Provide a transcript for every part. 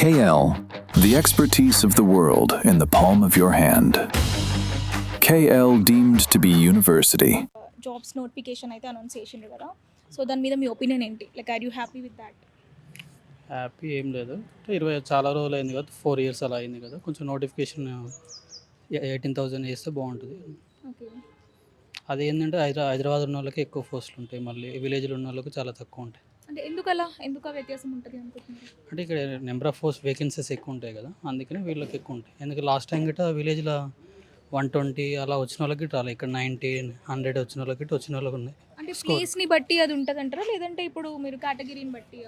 KL, the expertise of the world in the palm of your hand. KL deemed to be university. Jobs notification అయితే announce చేసిండ్రు కదా, so దాని మీద మీ opinion ఏంటి? Like are you happy with that? Happy ఏం లేదు. చాలా రోజులు అయింది కదా, 4 years అలా అయింది కదా, కొంచెం నోటిఫికేషన్ 18,000 చేస్తే బాగుంటుంది. ఓకే. అది ఏంటంటే హైదరాబాద్ ఉన్న వాళ్ళకి ఎక్కువ పోస్టులు ఉంటాయి, మళ్ళీ విలేజ్లో ఉన్న వాళ్ళకి చాలా తక్కువ ఉంటాయి. అంటే ఎందుకు ఆ వ్యత్యాసం ఉంటుంది అనుకుంటున్నారు? అంటే ఇక్కడ నెంబర్ ఆఫ్ పోస్ట్ వేకెన్సీస్ ఎక్కువ ఉంటాయి కదా, అందుకని వీళ్ళకి ఎక్కువ ఉంటాయి. ఎందుకంటే లాస్ట్ టైం గిట్ట విలేజ్లో 120 అలా వచ్చిన వాళ్ళకి రాలే, ఇక్కడ 90, 100 వచ్చిన వాళ్ళకి ఉన్నాయి. అంటే ప్లేస్ని బట్టి అది ఉంటుంది అంటారా, లేదంటే ఇప్పుడు మీరు కేటగిరీని బట్టి?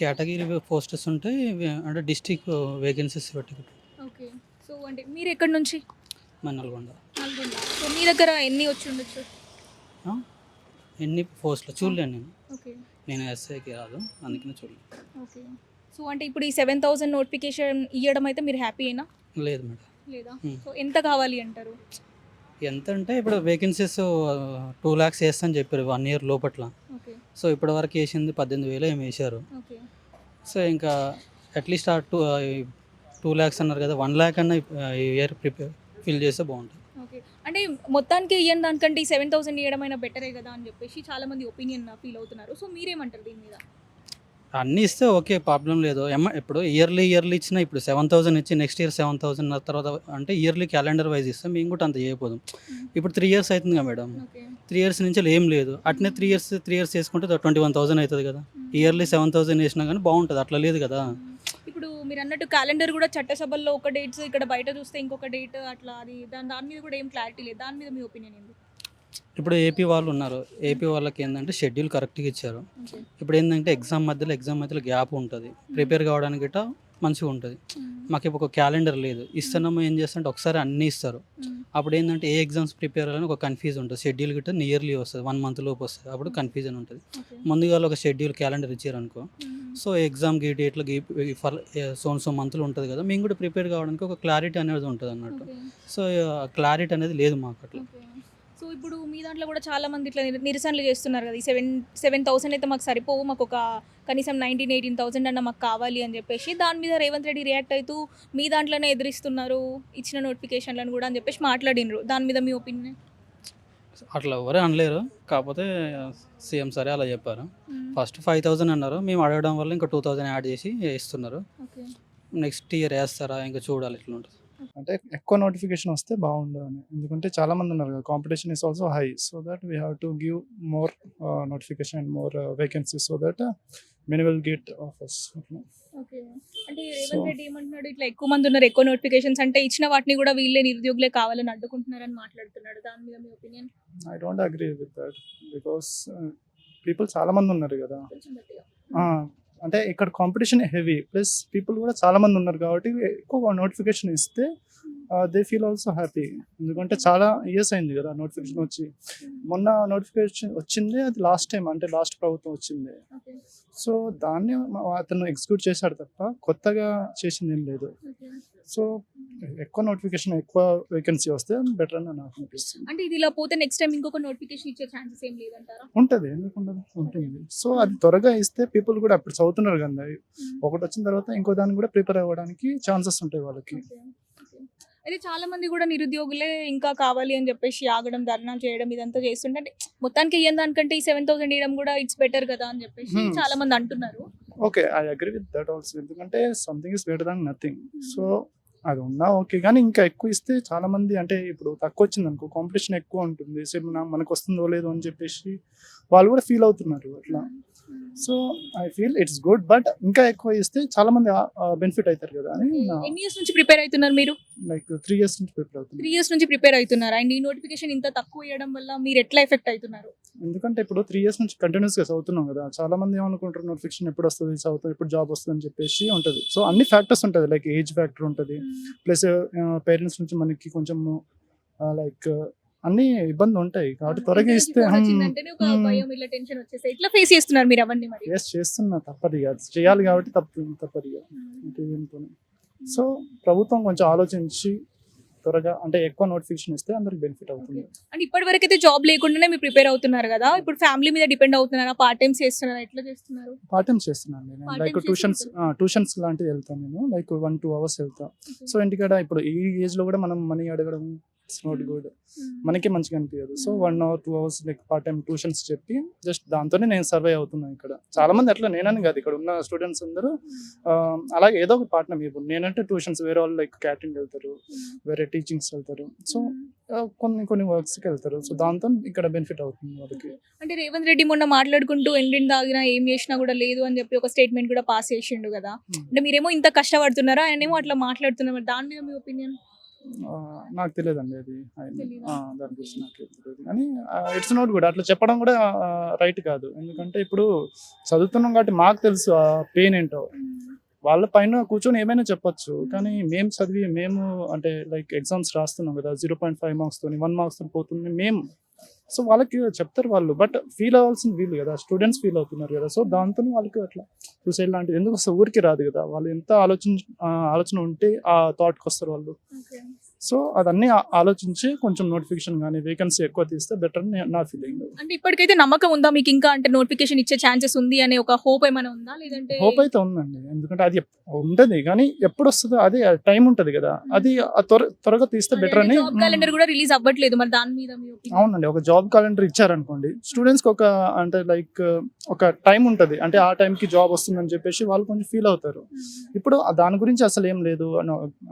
కేటగిరీ పోస్టర్స్ ఉంటాయి, అంటే డిస్టిక్ వేకెన్సీస్ బట్టి. ఓకే. సో అంటే మీరు ఎక్కడి నుంచి? మన నల్గొండ. సో మీ దగ్గర ఎన్ని వచ్చి ఉండొచ్చు? ఎన్ని పోస్టులు చూడలేను నేను. ఓకే. నేను ఎస్ఐకి రాదు, అందుకని చూడలేదు. ఓకే. సో అంటే ఇప్పుడు ఈ 7,000 నోటిఫికేషన్ ఇవ్వడం అయితే మీరు హ్యాపీ అయినా? లేదు మేడం. లేదా? సో ఎంత కావాలి అంటారు? ఎంత అంటే ఇప్పుడు వేకెన్సీస్ 2 lakhs వేస్తాను చెప్పారు 1 year లోపట్ల. ఓకే. సో ఇప్పటి వరకు వేసింది 18,000 ఏమి వేశారు. ఓకే. సో ఇంకా అట్లీస్ట్ ఆ 2 lakhs అన్నారు కదా, 1 lakh అన్న ఈ ఇయర్ ఫిల్ చేస్తే బాగుంటుంది. ఓకే. అంటే మొత్తానికి ఇయ్యని దానికంటే ఈ 7,000 ఇవ్వడం అయినా బెటరే కదా అని చెప్పేసి చాలా మంది ఒపీనియన్ ఫీల్ అవుతున్నారు. సో మీరేమంటారు దీని మీద? అన్నీ ఇస్తే ఓకే, ప్రాబ్లం లేదు. ఇప్పుడు ఇయర్లీ ఇచ్చిన, ఇప్పుడు 7,000 ఇచ్చి నెక్స్ట్ ఇయర్ 7,000 తర్వాత అంటే ఇయర్లీ క్యాలెండర్ వైజ్ ఇస్తే మేము కూడా అంత చేయకపోదు. ఇప్పుడు 3 years అవుతుంది కదా మేడం, 3 years నుంచి ఏం లేదు. అట్నే 3 years చేసుకుంటే 21,000 అవుతుంది కదా. ఇయర్లీ 7,000 వేసినా కానీ బాగుంటుంది, అట్లా లేదు కదా. ఇప్పుడు మీరు అన్నట్టు క్యాలెండర్ కూడా చట్టసభల్లో ఒక డేట్స్, ఇక్కడ బయట చూస్తే ఇంకొక డేట్, అట్లా అది దాని మీద కూడా ఏం క్లారిటీ లేదు. దాని మీద మీ ఒపీనియన్ ఏంటి? ఇప్పుడు ఏపీ వాళ్ళు ఉన్నారు, ఏపీ వాళ్ళకి ఏంటంటే షెడ్యూల్ కరెక్ట్గా ఇచ్చారు. ఇప్పుడు ఏంటంటే ఎగ్జామ్ మధ్యలో గ్యాప్ ఉంటుంది, ప్రిపేర్ కావడానికి గిట్ట మంచిగా ఉంటుంది. మాకు ఇప్పుడు ఒక క్యాలెండర్ లేదు, ఇస్తున్నాము ఏం చేస్తుంటే ఒకసారి అన్నీ ఇస్తారు. అప్పుడు ఏంటంటే ఏ ఎగ్జామ్స్ ప్రిపేర్ అవ్వాలని ఒక కన్ఫ్యూజ్ ఉంటుంది. షెడ్యూల్ గిట్ట నియర్లీ వస్తుంది, 1 month లోపు వస్తుంది, అప్పుడు కన్ఫ్యూజన్ ఉంటుంది. ముందుగా ఒక షెడ్యూల్ క్యాలెండర్ ఇచ్చారనుకో, సో ఎగ్జామ్ డేట్లు సో మంత్లో ఉంటుంది కదా, మేము కూడా ప్రిపేర్ కావడానికి ఒక క్లారిటీ అనేది ఉంటుంది అన్నట్టు. సో క్లారిటీ అనేది లేదు మాకు అట్లా. సో ఇప్పుడు మీ దాంట్లో కూడా చాలా మంది ఇట్లా నిరసనలు చేస్తున్నారు కదా, ఈ 7,000 అయితే మాకు సరిపోవు, మాకు ఒక కనీసం 18,000 అన్న మాకు కావాలి అని చెప్పేసి. దాని మీద రేవంత్ రెడ్డి రియాక్ట్ అవుతూ మీ దాంట్లోనే ఎదిరిస్తున్నారు ఇచ్చిన నోటిఫికేషన్లను కూడా అని చెప్పేసి మాట్లాడినరు. దాని మీద మీ ఒపీనియన్? అట్లా ఎవరే అనలేరు, కాకపోతే సీఎం సరే అలా చెప్పారు. ఫస్ట్ 5,000 అన్నారు, మేము అడగడం వల్ల ఇంకా 2,000 యాడ్ చేసి ఇస్తున్నారు. నెక్స్ట్ ఇయర్ వేస్తారా ఇంకా చూడాలి ఎట్లా ఉంటుంది. అంటే ఎక్కువ నోటిఫికేషన్ వస్తే బాగుండు అని, ఎందుకంటే చాలా మంది ఉన్నారు కదా, competition is also high, so that we have to give more notification and more vacancies, so that many will get offers. Okay. అంటే రేవంత్ రెడ్డి ఏమంటున్నాడు, ఇట్లా ఎక్కువ మంది ఉన్నారు, ఎక్కువ నోటిఫికేషన్స్ అంటే ఇచ్చిన వాటిని కూడా వీళ్ళే నిరుద్యోగులే కావాలని అడ్డుకుంటున్నారని మాట్లాడుతున్నాడు. దాని మీద మీ opinion? I don't agree with that, because people చాలా మంది ఉన్నారు కదా. అంటే ఇక్కడ కాంపిటీషన్ హెవీ, ప్లస్ పీపుల్ కూడా చాలా మంది ఉన్నారు కాబట్టి ఎక్కువ నోటిఫికేషన్ ఇస్తే దే ఫీల్ ఆల్సో హ్యాపీ. ఎందుకంటే చాలా ఇయర్స్ అయింది కదా నోటిఫికేషన్ వచ్చి, మొన్న నోటిఫికేషన్ వచ్చింది అది లాస్ట్ టైం, అంటే లాస్ట్ ప్రభుత్వం వచ్చింది. సో దాన్ని అతను ఎగ్జిక్యూట్ చేశాడు తప్ప కొత్తగా చేసింది ఏం లేదు. సో ఎక్కువ నోటిఫికేషన్, ఎక్కువ వేకెన్సీ వస్తే బెటర్ అని నాకు అనిపిస్తుంది. అంటే ఇది ఇలా పోతే నెక్స్ట్ టైం ఇంకొక నోటిఫికేషన్ ఇచ్చే ఛాన్సెస్ ఏం లేదంటారా? ఉంటుంది, ఎందుకు ఉండదు, ఉంటుంది. సో అది త్వరగా ఇస్తే పీపుల్ కూడా అప్పుడు చదువుతున్నారు కదా, ఒకటి వచ్చిన తర్వాత ఇంకో దాన్ని కూడా ప్రిపేర్ అవ్వడానికి ఛాన్సెస్ ఉంటాయి వాళ్ళకి. అయితే చాలా మంది కూడా నిరుద్యోగులే ఇంకా కావాలి అని చెప్పేసి ఆగడం, ధర్నా చేయడం ఇదంతా చేస్తుంటే, అంటే మొత్తానికి ఇయ్యని దానికంటే ఈ 7,000 ఇవ్వడం కూడా ఇట్స్ బెటర్ కదా అని చెప్పేసి చాలా మంది అంటున్నారు. Okay, I agree with that also, ఎందుకంటే something is better than nothing. So అది ఉన్నా ఓకే, కానీ ఇంకా ఎక్కువ ఇస్తే చాలా మంది, అంటే ఇప్పుడు తక్కువ వచ్చింది అనుకో, కాంపిటీషన్ ఎక్కువ ఉంటుంది, సో మనకు వస్తుందో లేదో అని చెప్పేసి వాళ్ళు కూడా ఫీల్ అవుతున్నారు అట్లా. So I feel it's good, but ఇంకా ఎక్కువ ఇస్తే చాలా మంది బెనిఫిట్ అవుతారు కదా అని. ఎన్ని ఇయర్స్ నుంచి ప్రిపేర్ అవుతున్నారు మీరు? లైక్ 3 years నుంచి ప్రిపేర్ అవుతున్నారు. 3 years నుంచి ప్రిపేర్ అవుతున్నారు, అండ్ ఈ నోటిఫికేషన్ ఇంత తక్కువ ఇవ్వడం వల్ల మీరు ఎట్లా ఎఫెక్ట్ అవుతున్నారు? ఎందుకంటే ఇప్పుడు 3 years నుంచి కంటిన్యూస్ గా చదువుతున్నాం కదా, చాలా మంది ఏమనుకుంటారు నోటిఫికేషన్ ఎప్పుడు వస్తుంది, చదువుతాం ఎప్పుడు జాబ్ వస్తుంది అని చెప్పేసి ఉంటుంది. సో అన్ని ఫ్యాక్టర్స్ ఉంటుంది, లైక్ ఏజ్ ఫ్యాక్టర్ ఉంటుంది, ప్లస్ పేరెంట్స్ నుంచి మనకి కొంచెం లైక్ అన్ని ఇబ్బంది ఉంటాయి కాబట్టి త్వరగా ఇస్తే ఫేస్ చేస్తున్నారు మీరు అవన్నీ? మరి చేస్తున్నా, తప్పదు కాదు, చేయాలి కాబట్టి తప్పదు. సో ప్రభుత్వం కొంచెం ఆలోచించి త్వరగా అంటే ఎక్కువ నోటిఫికేషన్ ఇస్తే అందరికి బెనిఫిట్ అవుతుంది. అంటే ఇప్పటి వరకు అయితే జాబ్ లేకుండానే మీరు ప్రిపేర్ అవుతున్నారు కదా, ఇప్పుడు ఫ్యామిలీ మీద డిపెండ్ అవుతున్నారా, పార్ట్ టైమ్స్ చేస్తున్నారా, ఎట్లా చేస్తున్నారు? పార్ట్ టైమ్స్ చేస్తున్నాను నేను, Part లైక్ time ట్యూషన్స్ లాంటివి వెళ్తాను నేను, లైక్ 1-2 hours వెళ్తా. సో ఇంటికాడ ఇప్పుడు ఈ ఏజ్ లో కూడా మనం మనీ అడగడం ఇట్స్ నాట్ గుడ్, మనకి మంచిగా అనిపించదు. So 1 hour 2 hours like part time tuitions చెప్పి జస్ట్ దాంతోనే నేను సర్వే అవుతున్నాను ఇక్కడ. చాలా మంది అట్లా, నేనని కాదు, ఇక్కడ ఉన్న స్టూడెంట్స్ అందరూ అలాగే ఏదో ఒక పార్ట్నర్. ఇప్పుడు నేనంటే ట్యూషన్స్, వేరే వాళ్ళు లైక్ క్యాటరింగ్ వెళ్తారు, వేరే టీచింగ్స్ వెళ్తారు, సో కొన్ని వర్క్స్కి వెళ్తారు. సో దాంతో ఇక్కడ బెనిఫిట్ అవుతుంది వాళ్ళకి. అంటే రేవంత్ రెడ్డి మొన్న మాట్లాడుకుంటూ ఎండిన తాగినా ఏం చేసినా కూడా లేదు అని చెప్పి ఒక స్టేట్మెంట్ కూడా పాస్ చేసిండు కదా, అంటే మీరేమో ఇంత కష్టపడుతున్నారా, ఆయనేమో అట్లా మాట్లాడుతున్నారు, దాని మీద మీ ఒపీనియన్? నాకు తెలియదండి అది, తెలీదా? దాని గురించి నాకు తెలియదు. కానీ ఇట్స్ నాట్ గుడ్, అట్లా చెప్పడం కూడా రైట్ కాదు. ఎందుకంటే ఇప్పుడు చదువుతున్నాం కాబట్టి మాకు తెలుసు ఆ పెయిన్ ఏంటో. వాళ్ళ పైన కూర్చొని ఏమైనా చెప్పొచ్చు, కానీ మేము చదివి మేము అంటే లైక్ ఎగ్జామ్స్ రాస్తున్నాం కదా, 0.5 marks తోని 1 marks తోని పోతుంది మేము. సో వాళ్ళకి చెప్తారు వాళ్ళు, బట్ ఫీల్ అవ్వాల్సిన వీళ్ళు కదా, స్టూడెంట్స్ ఫీల్ అవుతున్నారు కదా. సో దాంతో వాళ్ళకి అట్లా సూసైడ్ లాంటిది ఎందుకు వస్తే ఊరికి రాదు కదా. వాళ్ళు ఎంత ఆలోచన ఉంటే ఆ థాట్కి వస్తారు వాళ్ళు. సో అదన్నీ ఆలోచించి కొంచెం నోటిఫికేషన్ కానీ వేకెన్సీ ఎక్కువ తీస్తే బెటర్ అని నా ఫీలింగ్. అంటే ఇప్పటికైతే నమ్మకం ఉందా మీకు ఇంకా, అంటే నోటిఫికేషన్ ఇచ్చే ఛాన్సెస్ ఉంది అనే ఒక హోప్ ఏమైనా ఉందా, లేదంటే? హోప్ అయితే ఉందండి, ఎందుకంటే అది ఉంటుంది కానీ ఎప్పుడు వస్తుందో అది టైం ఉంటుంది కదా, అది త్వరగా తీస్తే బెటర్ అని. జాబ్ క్యాలెండర్ కూడా రిలీజ్ అవ్వట్లేదు, మరి దాని మీద మీ ఒపీనియన్? అవునండి, ఒక జాబ్ క్యాలెండర్ ఇచ్చారనుకోండి, స్టూడెంట్స్కి ఒక అంటే లైక్ ఒక టైం ఉంటుంది, అంటే ఆ టైంకి జాబ్ వస్తుందని చెప్పేసి వాళ్ళు కొంచెం ఫీల్ అవుతారు. ఇప్పుడు దాని గురించి అసలు ఏం లేదు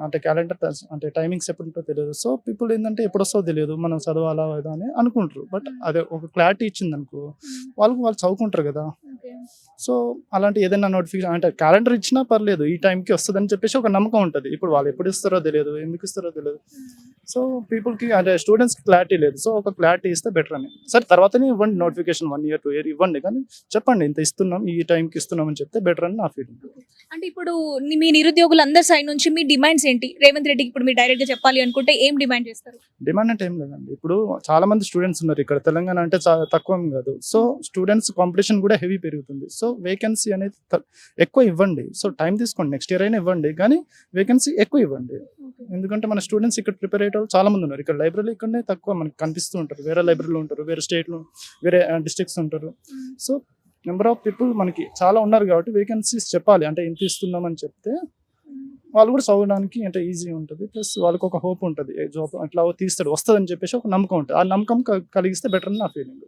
అంటే క్యాలెండర్ అంటే టైమింగ్స్ ఎప్పుడు ఉంటుందో తెలియదు. సో పీపుల్ ఏంటంటే ఎప్పుడు వస్తుందో తెలియదు, మనం చదవాలా లేదా అని అనుకుంటారు. బట్ అదే ఒక క్లారిటీ ఇచ్చింది అనుకో, వాళ్ళు చదువుకుంటారు కదా. సో అలాంటి ఏదైనా నోటిఫికేషన్ అంటే క్యాలెండర్ ఇచ్చినా పర్లేదు, ఈ టైంకి వస్తుందని చెప్పేసి ఒక నమ్మకం ఉంటుంది. ఇప్పుడు వాళ్ళు ఎప్పుడు ఇస్తారో తెలియదు, ఎందుకు ఇస్తారో తెలియదు. సో పీపుల్కి అంటే స్టూడెంట్స్కి క్లారిటీ లేదు. సో ఒక క్లారిటీ ఇస్తే బెటర్ అని. సరే తర్వాతనే ఇవ్వండి నోటిఫికేషన్, 1 year 2 year ఇవ్వండి, కానీ చెప్పండి ఇంత ఇస్తున్నాం, ఈ టైంకి ఇస్తున్నాం అని చెప్తే బెటర్ అని నా ఫీలింగ్. అంటే ఇప్పుడు మీ నిరుద్యోగులు అందరి సైడ్ నుంచి మీ డిమాండ్స్ ఏంటి? రేవంత్ రెడ్డికి ఇప్పుడు మీరు డైరెక్ట్ గా చెప్పాలి అనుకుంటే ఏం డిమాండ్ చేస్తారు? డిమాండ్ అంటే ఏం లేదండి, ఇప్పుడు చాలా మంది స్టూడెంట్స్ ఉన్నారు ఇక్కడ, తెలంగాణ అంటే తక్కువ కాదు. సో స్టూడెంట్స్ కాంపిటీషన్ కూడా హెవీ పెరుగుతుంది. సో వేకెన్సీ అనేది ఎక్కువ ఇవ్వండి. సో టైం తీసుకోండి, నెక్స్ట్ ఇయర్ అయినా ఇవ్వండి, కానీ వేకెన్సీ ఎక్కువ ఇవ్వండి. ఎందుకంటే మన స్టూడెంట్స్ ఇక్కడ ప్రిపేర్ అయ్యే వాళ్ళు చాలా మంది ఉన్నారు. ఇక్కడ లైబ్రరీ ఇక్కడనే తక్కువ మనకి కనిపిస్తూ ఉంటారు, వేరే లైబ్రరీలో ఉంటారు, వేరే స్టేట్లో వేరే డిస్ట్రిక్ట్స్ ఉంటారు. సో నెంబర్ ఆఫ్ పీపుల్ మనకి చాలా ఉన్నారు కాబట్టి వేకెన్సీస్ చెప్పాలి, అంటే ఇంత ఇస్తున్నామని చెప్తే వాళ్ళు కూడా చదవడానికి అంటే ఈజీ ఉంటుంది. ప్లస్ వాళ్ళకి ఒక హోప్ ఉంటుంది, జాబ్ అట్లా తీస్తాడు వస్తుందని చెప్పేసి ఒక నమ్మకం ఉంటుంది. ఆ నమ్మకం కలిగిస్తే బెటర్ అని నా ఫీలింగ్.